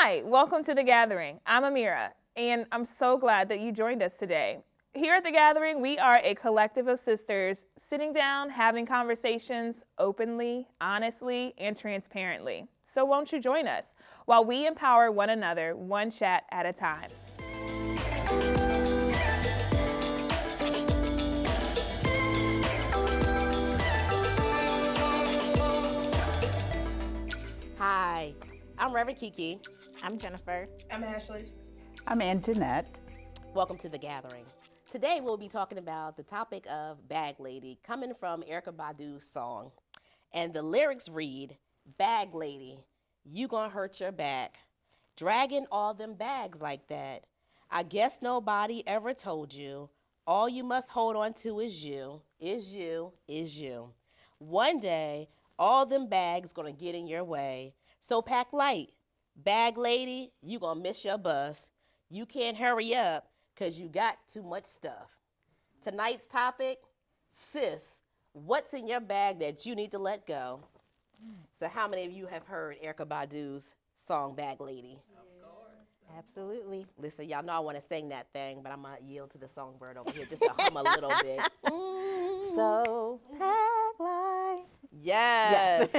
Hi, welcome to The Gathering. I'm Amira, and I'm so glad that you joined us today. Here at The Gathering, we are a collective of sisters sitting down, having conversations openly, honestly, and transparently. So won't you join us while we empower one another, one chat at a time. Hi, I'm Reverend Kiki. I'm Jennifer. I'm Ashley. I'm Anjanette. Welcome to The Gathering. Today we'll be talking about the topic of Bag Lady, coming from Erykah Badu's song. And the lyrics read, "Bag lady, you gonna hurt your back, dragging all them bags like that. I guess nobody ever told you, all you must hold on to is you, is you, is you. One day, all them bags gonna get in your way, so pack light. Bag lady, you gonna miss your bus. You can't hurry up because you got too much stuff." Tonight's topic, sis, what's in your bag that you need to let go? So how many of you have heard Erykah Badu's song, Bag Lady? Absolutely. Listen, y'all know I want to sing that thing, but I'm going to yield to the songbird over here just to hum a little bit. So, pack light. Yes.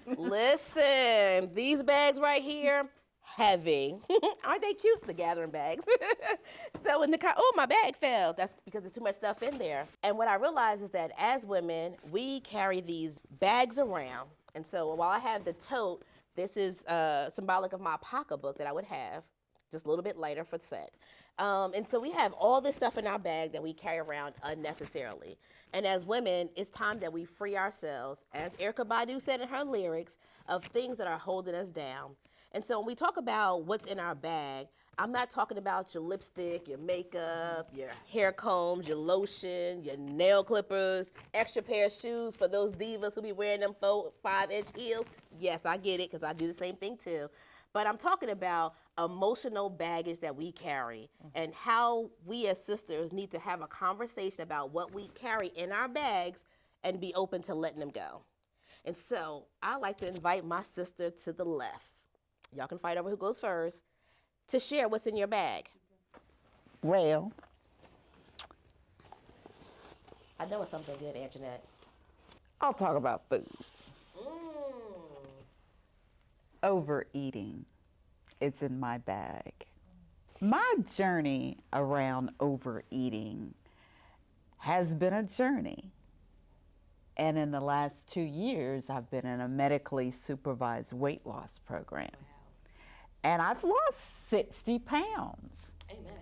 Listen, these bags right here, heavy. Aren't they cute? The gathering bags. So in the car, oh, my bag fell. That's because there's too much stuff in there. And what I realized is that as women, we carry these bags around. And so while I have the tote, this is symbolic of my pocketbook that I would have just a little bit later for set. And so we have all this stuff in our bag that we carry around unnecessarily. And as women, it's time that we free ourselves, as Erykah Badu said in her lyrics, of things that are holding us down. And so when we talk about what's in our bag, I'm not talking about your lipstick, your makeup, your hair combs, your lotion, your nail clippers, extra pair of shoes for those divas who be wearing them 4-5-inch heels. Yes, I get it because I do the same thing too. But I'm talking about emotional baggage that we carry and how we as sisters need to have a conversation about what we carry in our bags and be open to letting them go. And so I like to invite my sister to the left. Y'all can fight over who goes first to share what's in your bag. Well, I know it's something good, Anjanette. I'll talk about food. Overeating. It's in my bag. My journey around overeating has been a journey. And in the last 2 years, I've been in a medically supervised weight loss program. Wow. And I've lost 60 pounds. Amen.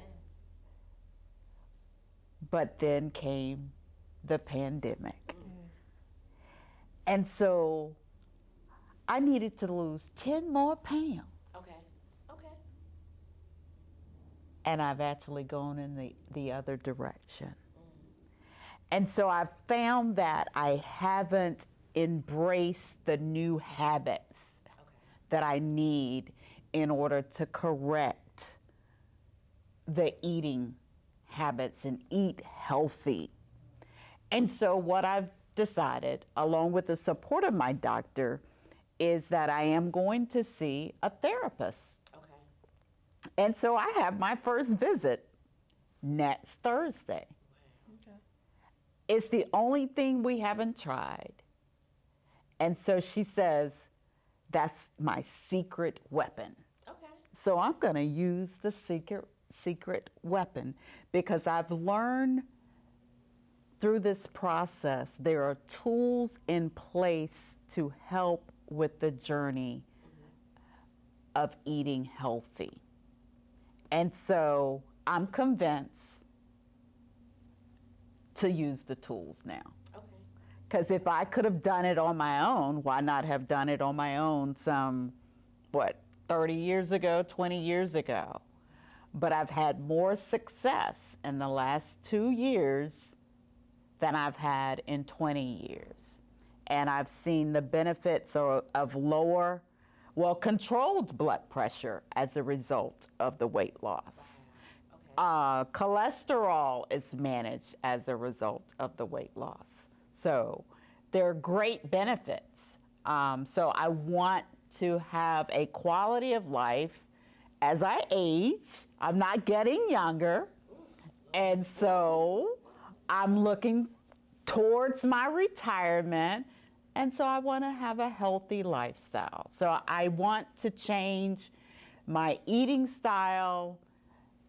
But then came the pandemic. And so I needed to lose 10 more pounds. Okay. And I've actually gone in the other direction. And so I found that I haven't embraced the new habits that I need in order to correct the eating habits and eat healthy. And so what I've decided, along with the support of my doctor, is that I am going to see a therapist. Okay. And so I have my first visit next Thursday. Okay. It's the only thing we haven't tried. And so she says, that's my secret weapon. Okay. So I'm going to use the secret weapon because I've learned through this process there are tools in place to help with the journey of eating healthy. And so I'm convinced to use the tools now. Okay. Because if I could have done it on my own, why not have done it on my own 30 years ago, 20 years ago? But I've had more success in the last 2 years than I've had in 20 years. And I've seen the benefits of lower, controlled blood pressure as a result of the weight loss. Okay. Cholesterol is managed as a result of the weight loss. So there are great benefits. So I want to have a quality of life as I age. I'm not getting younger. And so I'm looking towards my retirement. And so I want to have a healthy lifestyle. So I want to change my eating style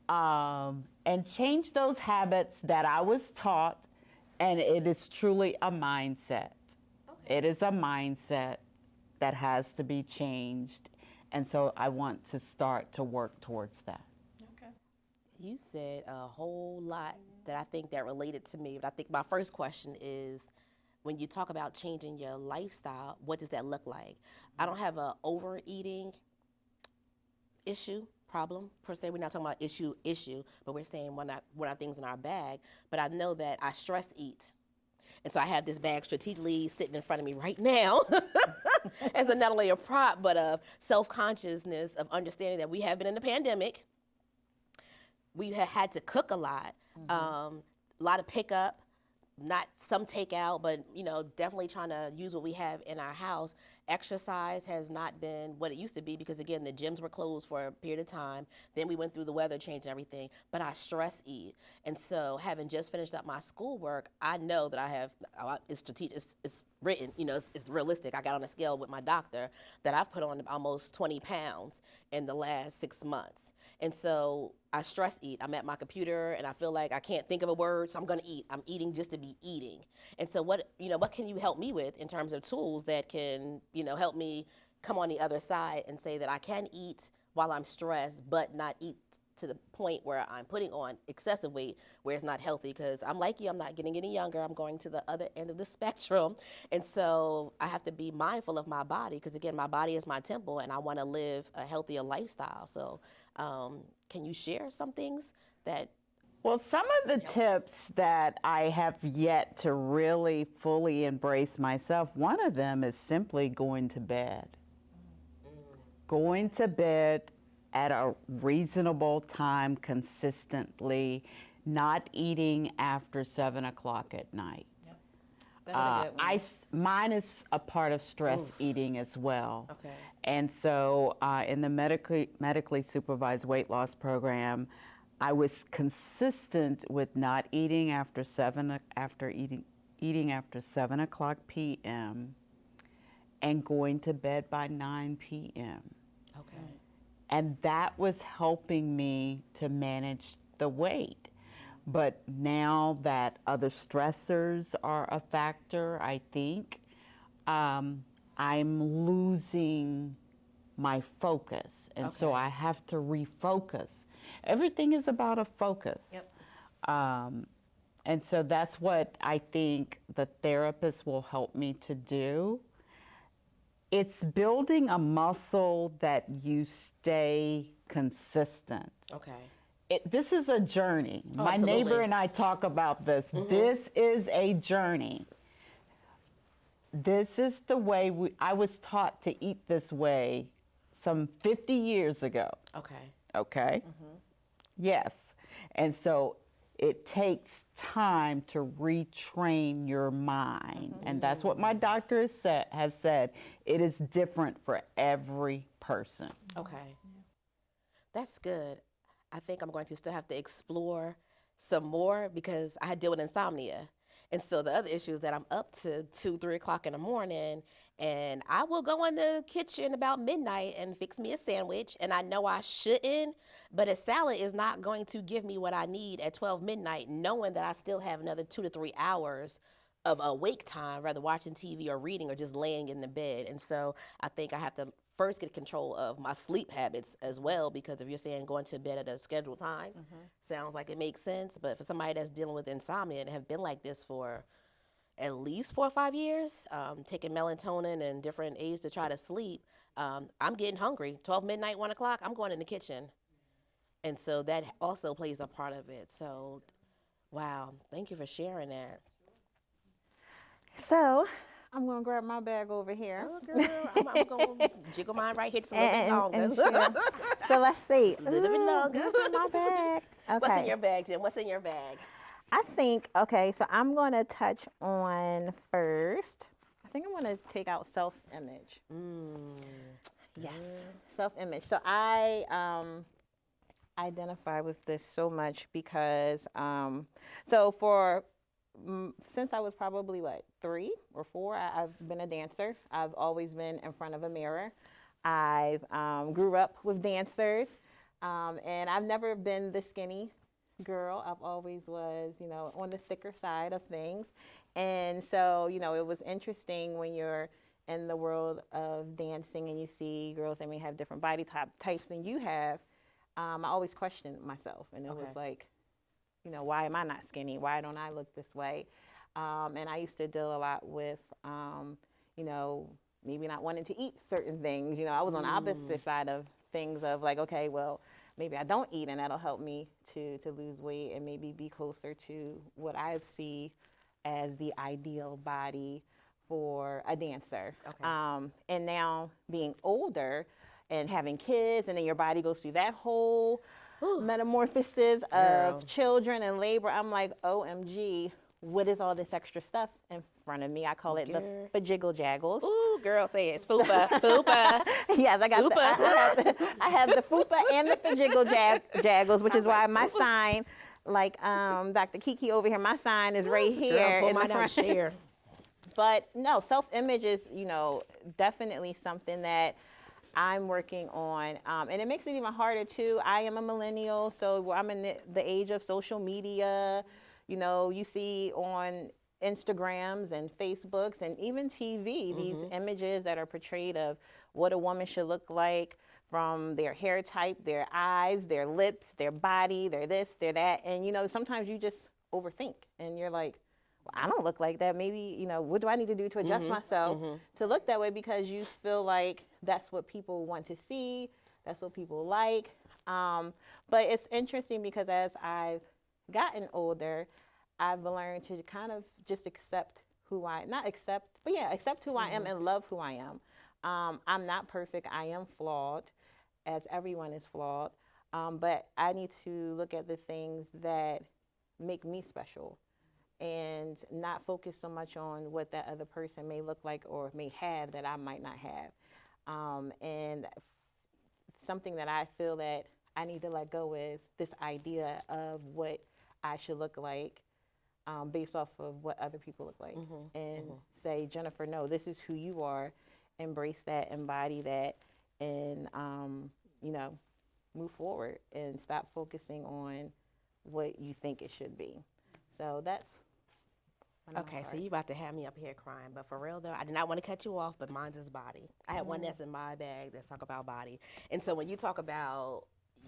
and change those habits that I was taught. And it is truly a mindset. Okay. It is a mindset that has to be changed. And so I want to start to work towards that. Okay. You said a whole lot that I think that related to me. But I think my first question is, when you talk about changing your lifestyle, what does that look like? I don't have a overeating problem per se. We're not talking about issue, but we're saying one of things in our bag. But I know that I stress eat. And so I have this bag strategically sitting in front of me right now as not only a prop, but of self-consciousness, of understanding that we have been in the pandemic. We have had to cook a lot, a lot of pickup, not some takeout, but definitely trying to use what we have in our house. Exercise has not been what it used to be because, again, the gyms were closed for a period of time. Then we went through the weather change and everything. But I stress eat. And so having just finished up my schoolwork, I know that I have, it's strategic, it's written, it's realistic. I got on a scale with my doctor that I've put on almost 20 pounds in the last 6 months. And so I stress eat. I'm at my computer and I feel like I can't think of a word, so I'm gonna eat. I'm eating just to be eating. And so what can you help me with in terms of tools that can, help me come on the other side and say that I can eat while I'm stressed, but not eat to the point where I'm putting on excessive weight where it's not healthy? Because I'm like you, I'm not getting any younger. I'm going to the other end of the spectrum. And so I have to be mindful of my body because, again, my body is my temple and I want to live a healthier lifestyle. So can you share some things that? Well, some of the tips that I have yet to really fully embrace myself, one of them is simply going to bed. Going to bed at a reasonable time consistently, not eating after 7 o'clock at night. Yep. That's a good one. Mine is a part of stress eating as well. Okay. And so in the medically supervised weight loss program, I was consistent with not eating after eating after 7 o'clock p.m. and going to bed by 9 p.m. Okay. And that was helping me to manage the weight. But now that other stressors are a factor, I think, I'm losing my focus. And so I have to refocus. Everything is about a focus. Yep. And so that's what I think the therapist will help me to do. It's building a muscle that you stay consistent. Okay. This is a journey. Oh, My absolutely. neighbor and I talk about this. This is a journey. This is the way I was taught to eat this way some 50 years ago. Okay. Okay? Yes. And so it takes time to retrain your mind. And that's what my doctor has said. It is different for every person. Okay. That's good. I think I'm going to still have to explore some more because I deal with insomnia. And so the other issue is that I'm up to 2, 3 o'clock in the morning, and I will go in the kitchen about midnight and fix me a sandwich. And I know I shouldn't, but a salad is not going to give me what I need at 12 midnight, knowing that I still have another 2 to 3 hours of awake time, rather watching TV or reading or just laying in the bed. And so I think I have to first get control of my sleep habits as well, because if you're saying going to bed at a scheduled time, sounds like it makes sense. But for somebody that's dealing with insomnia and have been like this for at least 4 or 5 years, taking melatonin and different aids to try to sleep, I'm getting hungry. 12 midnight, 1 o'clock, I'm going in the kitchen. And so that also plays a part of it. So, wow, thank you for sharing that. So I'm going to grab my bag over here. Oh, girl, I'm going to jiggle mine right here just a little bit longer. And share. So let's see. A little bit longer. What's in my bag? Okay. What's in your bag, Jen? What's in your bag? I think, okay, so I'm going to touch on first. I think I'm going to take out self-image. Yes, self-image. So I identify with this so much because, so for since I was probably what 3 or 4, I've been a dancer. I've always been in front of a mirror. I've grew up with dancers, and I've never been the skinny girl. I've always was, on the thicker side of things. And so, it was interesting when you're in the world of dancing and you see girls that may have different body types than you have. I always questioned myself, and it was like, why am I not skinny? Why don't I look this way? And I used to deal a lot with, maybe not wanting to eat certain things. I was on the opposite side of things of like, okay, well, maybe I don't eat and that'll help me to lose weight and maybe be closer to what I see as the ideal body for a dancer. Okay. And now being older and having kids, and then your body goes through that whole metamorphosis of children and labor. I'm like, OMG, what is all this extra stuff in front of me? I call it the fajiggle jaggles. Ooh, girl, say it. Fupa, fupa. Yes, I got I have the fupa and the fajiggle jaggles, which is why my sign, like Dr. Kiki over here, my sign is right here. Girl, pull in the mine out, front. share. But no, self-image is, definitely something that I'm working on. And it makes it even harder too. I am a millennial, so I'm in the age of social media. You see on Instagrams and Facebooks and even TV, these images that are portrayed of what a woman should look like, from their hair type, their eyes, their lips, their body, their this, their that. And, sometimes you just overthink and you're like, well, I don't look like that. Maybe, what do I need to do to adjust myself to look that way? Because you feel like that's what people want to see. That's what people like. But it's interesting because as I've gotten older, I've learned to kind of just accept accept who I am and love who I am. I'm not perfect. I am flawed, as everyone is flawed. But I need to look at the things that make me special and not focus so much on what that other person may look like or may have that I might not have. And something that I feel that I need to let go is this idea of what I should look like based off of what other people look like. And say, Jennifer, no, this is who you are. Embrace that, embody that, and, move forward and stop focusing on what you think it should be. So that's Okay, so you about to have me up here crying, but for real though, I did not want to cut you off, but mine's is body. I have one that's in my bag that's talk about body, and so when you talk about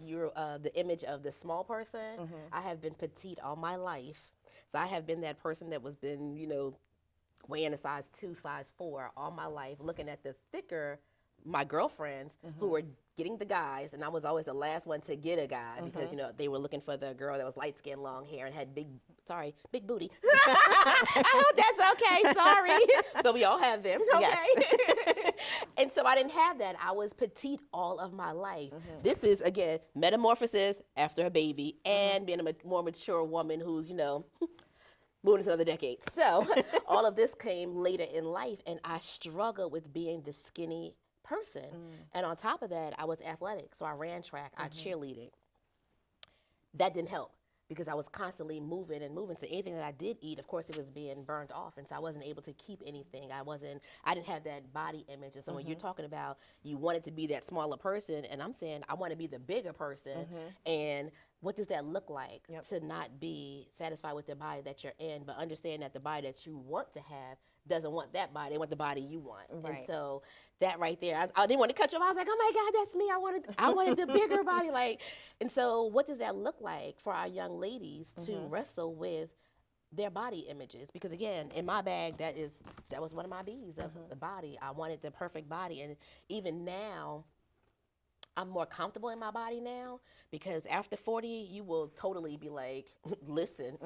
your the image of the small person, I have been petite all my life, so I have been that person that was been weighing a size 2, size 4 all my life, looking at the thicker my girlfriends who were getting the guys, and I was always the last one to get a guy because they were looking for the girl that was light skinned, long hair, and had big booty. I hope that's okay. Sorry, but we all have them. Okay. Yes. And so I didn't have that. I was petite all of my life. This is again metamorphosis after a baby and being a more mature woman who's moving into another decade. So all of this came later in life, and I struggled with being the skinny person. And on top of that, I was athletic. So I ran track, I cheerleaded. That didn't help because I was constantly moving and moving. So anything that I did eat, of course, it was being burnt off. And so I wasn't able to keep anything. I didn't have that body image. And so when you're talking about you wanted to be that smaller person, and I'm saying I want to be the bigger person, and what does that look like to not be satisfied with the body that you're in, but understand that the body that you want to have doesn't want that body, they want the body you want. Right. And so that right there, I didn't want to cut you off. I was like, oh my God, that's me. I wanted the bigger body. And so what does that look like for our young ladies to wrestle with their body images? Because again, in my bag, that was one of my B's of the body. I wanted the perfect body. And even now, I'm more comfortable in my body now because after 40, you will totally be like, listen,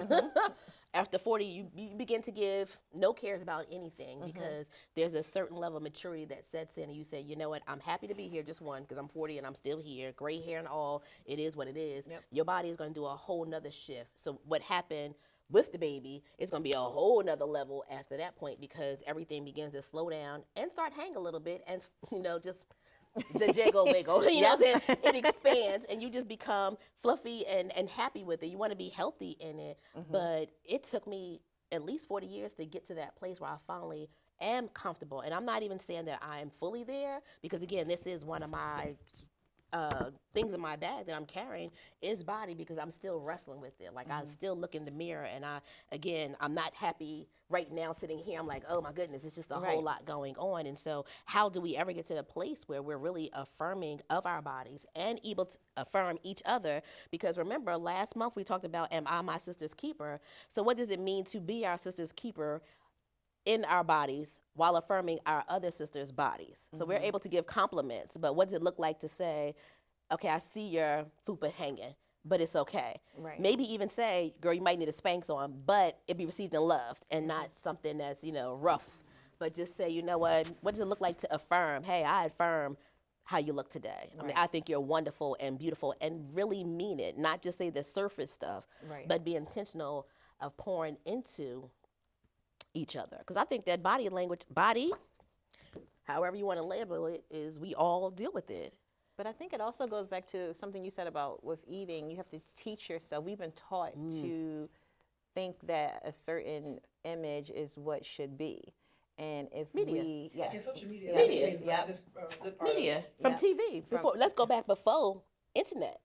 after 40, you begin to give no cares about anything because there's a certain level of maturity that sets in and you say, you know what, I'm happy to be here, just one, because I'm 40 and I'm still here, gray hair and all, it is what it is. Your body is going to do a whole nother shift. So what happened with the baby, it's going to be a whole nother level after that point because everything begins to slow down and start hang a little bit and, just the jiggle wiggle. You know what I'm saying? It expands and you just become fluffy and happy with it. You want to be healthy in it. But it took me at least 40 years to get to that place where I finally am comfortable. And I'm not even saying that I am fully there, because again, this is one of my things in my bag that I'm carrying is body, because I'm still wrestling with it. Like I still look in the mirror and I'm not happy right now sitting here. I'm like, oh my goodness, it's just a whole lot going on. And so how do we ever get to the place where we're really affirming of our bodies and able to affirm each other? Because remember, last month we talked about, am I my sister's keeper? So what does it mean to be our sister's keeper in our bodies while affirming our other sisters' bodies? So we're able to give compliments, but what does it look like to say, okay, I see your fupa hanging, but it's okay. Right. Maybe even say, girl, you might need a Spanx on, but it be received and loved and not something that's, rough. But just say, you know what does it look like to affirm? Hey, I affirm how you look today. I mean, I think you're wonderful and beautiful, and really mean it, not just say the surface stuff, but be intentional of pouring into each other. Because I think that body language, however you want to label it, is we all deal with it. But I think it also goes back to something you said about with eating. You have to teach yourself. We've been taught to think that a certain image is what should be. And if Media. And social media. Media. Plays a lot of good part of Media it. from TV. Let's go back before internet.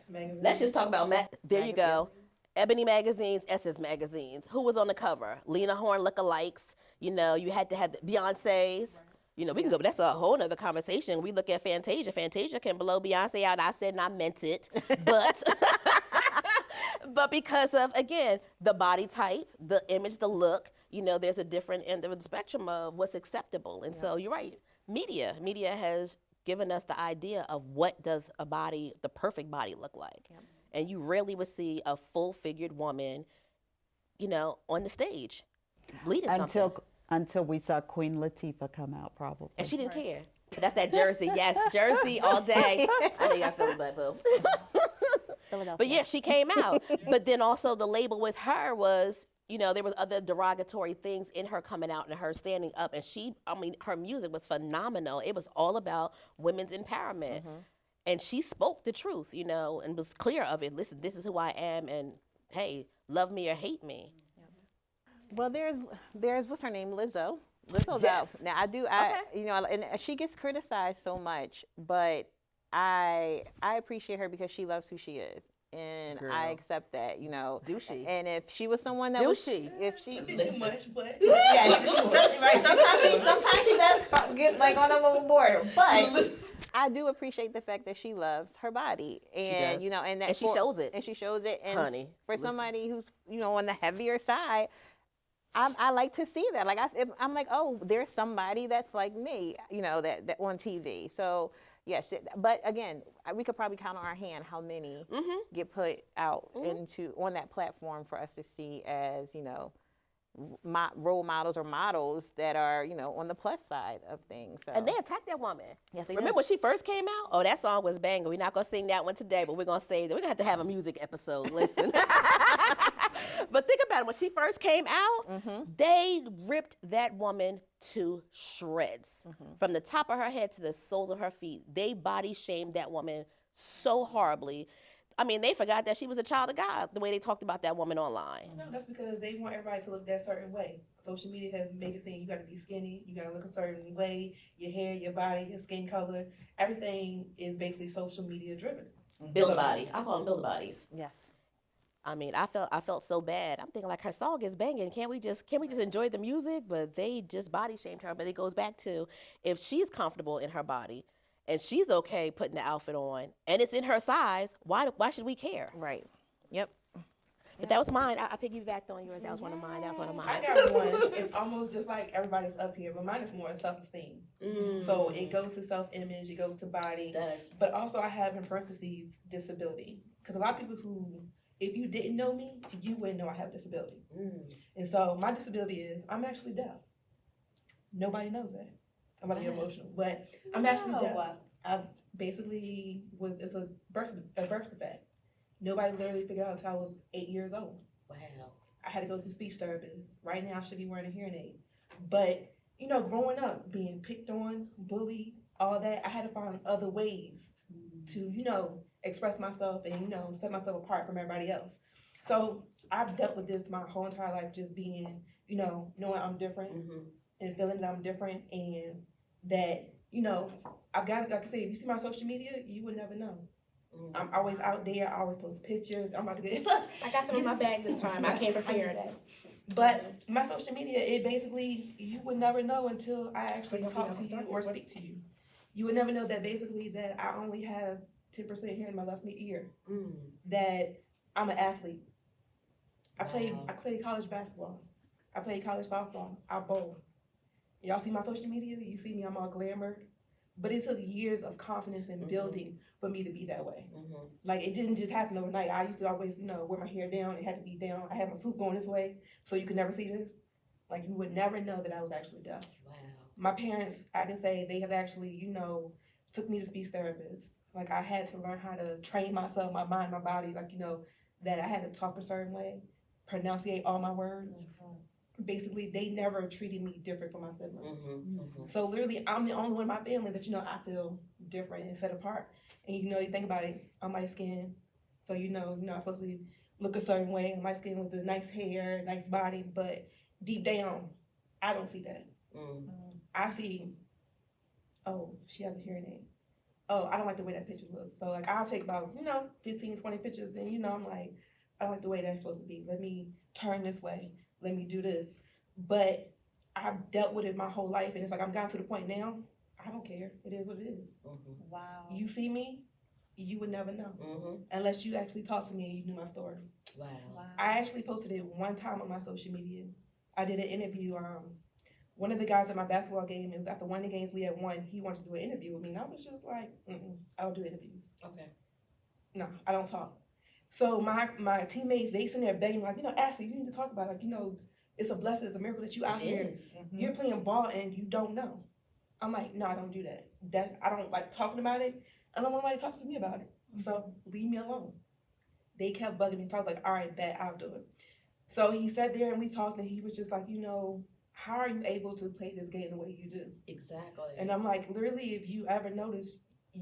Magazines. Let's just talk about there you go. Ebony magazines, Essence magazines. Who was on the cover? Lena Horne lookalikes. You had to have the Beyonce's. We can go, but that's a whole nother conversation. We look at Fantasia. Fantasia can blow Beyonce out. I said, and I meant it. But but because of, again, the body type, the image, the look, there's a different end of the spectrum of what's acceptable. And so you're right. Media has given us the idea of what does the perfect body look like. And you rarely would see a full-figured woman, on the stage leading something. Until we saw Queen Latifah come out, probably. And she didn't care. That's that Jersey. Yes, Jersey all day. I know you got Philly butt, boo. But yeah, she came out. But then also the label with her was, there was other derogatory things in her coming out and her standing up. And her music was phenomenal. It was all about women's empowerment. And she spoke the truth, and was clear of it. Listen, this is who I am, and hey, love me or hate me. Well, there's what's her name, Lizzo. Lizzo's Yes. out now. And she gets criticized so much, but I appreciate her because she loves who she is, and Girl. I accept that. Do she? And if she was someone that Do was, she? if she, A bit too much, but yeah, right. Sometimes she does get like on a little border, but I do appreciate the fact that she loves her body, and does. and she shows it. and she shows it. And Honey, for listen. somebody who's on the heavier side, I like to see that. Like I'm like, oh, there's somebody that's like me, that on TV. So yes, but again, we could probably count on our hand how many get put out on that platform for us to see as role models or models that are on the plus side of things. So. And they attacked that woman. Yes, they Remember did. when she first came out? Oh, that song was banging. We're not gonna sing that one today, but we're gonna say that we're gonna have to have a music episode. Listen. But think about it. When she first came out, they ripped that woman to shreds. From the top of her head to the soles of her feet. They body shamed that woman so horribly. I mean, they forgot that she was a child of God, the way they talked about that woman online. no, that's because they want everybody to look that certain way. Social media has made it seem you got to be skinny, you got to look a certain way, your hair, your body, your skin color, everything is basically social media driven. Build So- body. I call them build bodies. Yes. I mean, I felt so bad. I'm thinking like her song is banging. Can't we just enjoy the music? But they just body shamed her. But it goes back to if she's comfortable in her body and she's okay putting the outfit on and it's in her size, why should we care? Right. Yep. But that was mine. I piggybacked on yours. That was one of mine. That was one of I mine. got one. It's almost just like everybody's up here, but mine is more self-esteem. So it goes to self-image, it goes to body, It does. but also I have in parentheses disability. Because a lot of people who, if you didn't know me, you wouldn't know I have a disability. And so my disability is I'm actually deaf. Nobody knows that. I'm about to get emotional, but I'm actually deaf. I basically it's a birth defect. Nobody literally figured out until I was 8 years old. Wow. I had to go to speech therapist. Right now I should be wearing a hearing aid. But, growing up, being picked on, bullied, all that, I had to find other ways to, express myself and, set myself apart from everybody else. So I've dealt with this my whole entire life, just being, knowing I'm different and feeling that I'm different and that, I've got, like I said, if you see my social media, you would never know. I'm always out there. I always post pictures. I'm about to get. I got some in my bag this time. I came prepared. But my social media, it basically, you would never know until I actually talk to you or speak to you. You would never know that basically that I only have 10% here in my left ear. That I'm an athlete. I played college basketball. I played college softball. I bowl. Y'all see my social media? You see me, I'm all glamour. But it took years of confidence and building for me to be that way. Like, it didn't just happen overnight. I used to always, wear my hair down. It had to be down. I had my swoop going this way, so you could never see this. Like, you would never know that I was actually deaf. Wow. My parents, I can say, they have actually, took me to speech therapists. Like, I had to learn how to train myself, my mind, my body, like, that I had to talk a certain way, pronunciate all my words. Basically, they never treated me different from my siblings. So literally, I'm the only one in my family that, I feel different and set apart. And you think about it, I'm light skinned. So I'm supposed to look a certain way. I'm light skinned with the nice hair, nice body, but deep down, I don't see that. I see, oh, she has a hearing aid. Oh, I don't like the way that picture looks. So like, I'll take about, 15, 20 pictures and I'm like, I don't like the way that's supposed to be. Let me turn this way. Let me do this. But I've dealt with it my whole life, and it's like I'm gotten to the point now, I don't care. It is what it is. Wow. You see me, you would never know. Unless you actually talked to me and you knew my story. Wow. I actually posted it one time on my social media. I did an interview. One of the guys at my basketball game, it was after one of the games we had won, he wanted to do an interview with me, and I was just like, I don't do interviews. Okay. No, I don't talk. So my teammates, they sitting there begging, like, Ashley, you need to talk about it. Like, it's a blessing, it's a miracle that you out here. You're playing ball and you don't know. I'm like, no, I don't do that. I don't like talking about it. I don't want nobody to talk to me about it. So leave me alone. They kept bugging me. So I was like, all right, bet, I'll do it. So he sat there and we talked, and he was just like, how are you able to play this game the way you do? Exactly. And I'm like, literally, if you ever notice,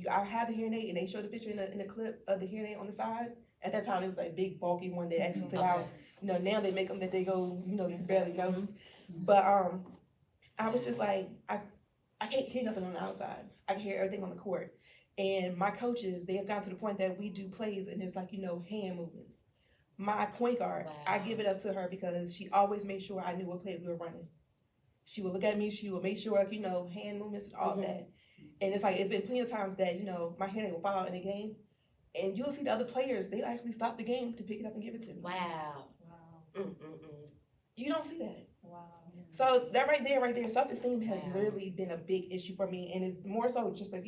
I have the hearing aid, and they showed the picture in the clip of the hearing aid on the side. At that time, it was like big, bulky one that actually stood out. Now they make them that they go, you barely notice. But I was just like, I can't hear nothing on the outside. I can hear everything on the court. And my coaches, they have gotten to the point that we do plays, and it's like, hand movements. My point guard, I give it up to her because she always made sure I knew what play we were running. She would look at me, she would make sure, like, hand movements and all that. And it's like, it's been plenty of times that, my hand will fall out in the game. And you'll see the other players, they actually stop the game to pick it up and give it to me. Wow. You don't see that. Wow. So that right there, self-esteem has literally been a big issue for me. And it's more so just like,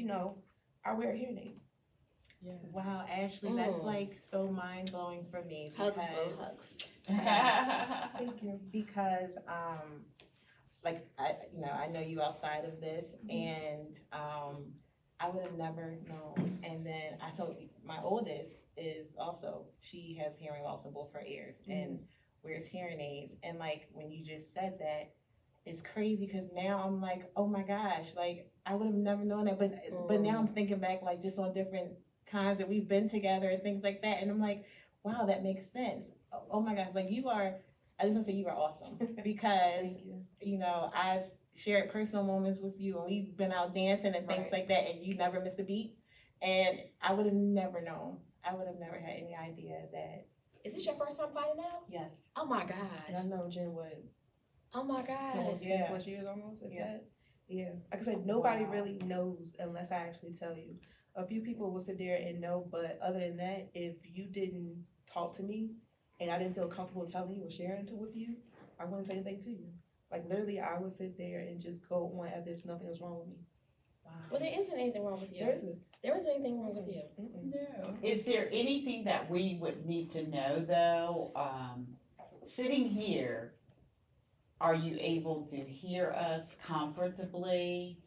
I wear a hearing aid. Yeah. Wow, Ashley, that's like so mind-blowing for me. Hugs, bro, hugs. Thank you. Because, like, I know you outside of this, and I would have never known. And then I told my oldest is also, she has hearing loss in both her ears and wears hearing aids. And like, when you just said that, it's crazy because now I'm like, oh my gosh, like, I would have never known that. But now I'm thinking back, like, just on different times that we've been together and things like that. And I'm like, wow, that makes sense. Oh my gosh, like, you are, I just want to say you are awesome because, I've shared personal moments with you, and we've been out dancing and things like that, and you never miss a beat. And I would have never known. I would have never had any idea that. Is this your first time finding out? Yes. Oh my And I gosh. know Jen would. Oh my gosh. Almost 10 plus years almost, if that. Yeah. Like I said, nobody really knows unless I actually tell you. A few people will sit there and know, but other than that, if you didn't talk to me and I didn't feel comfortable telling you or sharing it with you, I wouldn't say anything to you. Like, literally, I would sit there and just go on as if nothing was wrong with me. Wow. Well, there isn't anything wrong with you. There isn't. There isn't anything wrong with you. No. Is there anything that we would need to know, though? Sitting here, are you able to hear us comfortably?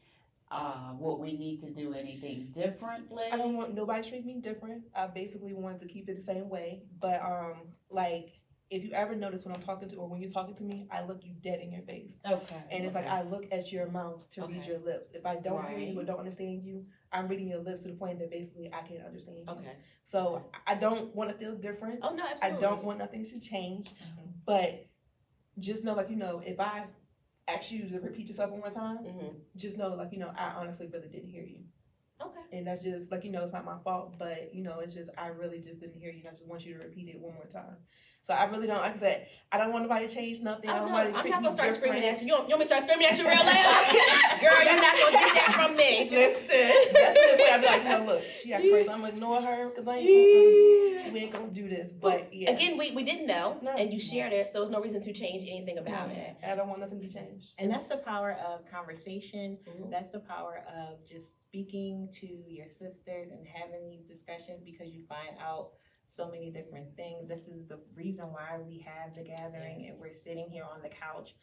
Would we need to do anything differently? I don't want nobody to treat me different. I basically wanted to keep it the same way. But, like, if you ever notice when I'm talking to, or when you're talking to me, I look you dead in your face. Okay. And it's like I look at your mouth to read Okay. your lips. If I don't hear you or Right. don't understand you, I'm reading your lips to the point that basically I can't understand you. Okay. So I don't want to feel different. Oh no, I absolutely. don't want nothing to change. Mhm. But just know, like, you know, if I ask you to repeat yourself one more time, Mhm. just know, like, you know, I honestly really didn't hear you. Okay. And that's just, like, you know, it's not my fault, but, you know, it's just, I really just didn't hear you. And I just want you to repeat it one more time. So I really don't, like I said, I don't want nobody to change nothing. I Oh don't no, want I'm nobody to not treat gonna me start screaming different. at you. You want me to start screaming at you real loud? Girl, you're not gonna get that from me. Listen, that's the way I'd be like, you know, look, she acting crazy. I'm gonna ignore her because I ain't, we ain't gonna do this. But yeah. Again, we didn't know, No. and you shared it, so there's no reason to change anything about No, it. I don't want nothing to be changed. And that's the power of conversation. Mhm. That's the power of just speaking to your sisters and having these discussions, because you find out so many different things. This is the reason why we have the gathering, Yes. and we're sitting here on the couch,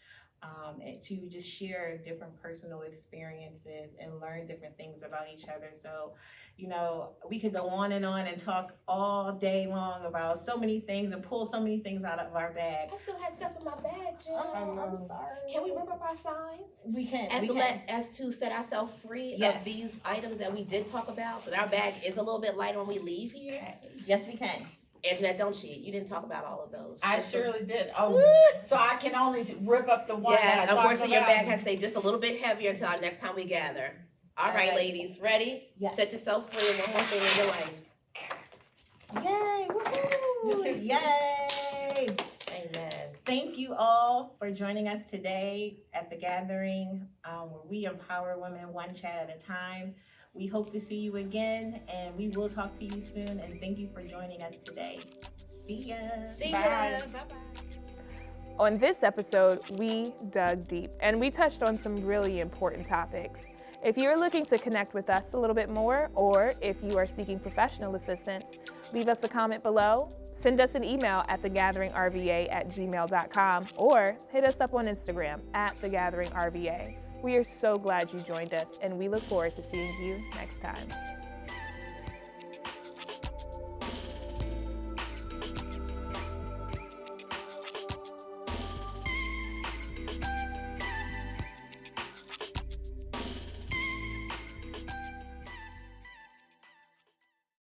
and to just share different personal experiences and learn different things about each other. So, you know, we could go on and talk all day long about so many things and pull so many things out of our bag. I still had stuff in my bag, Jill. I'm sorry. Can we rip up our signs? We can. As we to can. as to set ourselves free Yes. of these items that we did talk about, so that our bag is a little bit lighter when we leave here. Yes, we can. Anjanette, don't cheat. You didn't talk about all of those. I Just surely did. Oh, so I can only rip up the one that Yes, I talked unfortunately, your about. bag has to stay just a little bit heavier until our next time we gather. All right, ladies, ready? Yes. Set yourself free of one more thing in your life. Yay! Woohoo! Yay! Amen. Thank you all for joining us today at the gathering, where we empower women one chat at a time. We hope to see you again, and we will talk to you soon. And thank you for joining us today. See ya. See Bye. ya. Bye-bye. On this episode, we dug deep and we touched on some really important topics. If you're looking to connect with us a little bit more, or if you are seeking professional assistance, leave us a comment below, send us an email at thegatheringrva@gmail.com, or hit us up on Instagram at thegatheringrva. We are so glad you joined us, and we look forward to seeing you next time.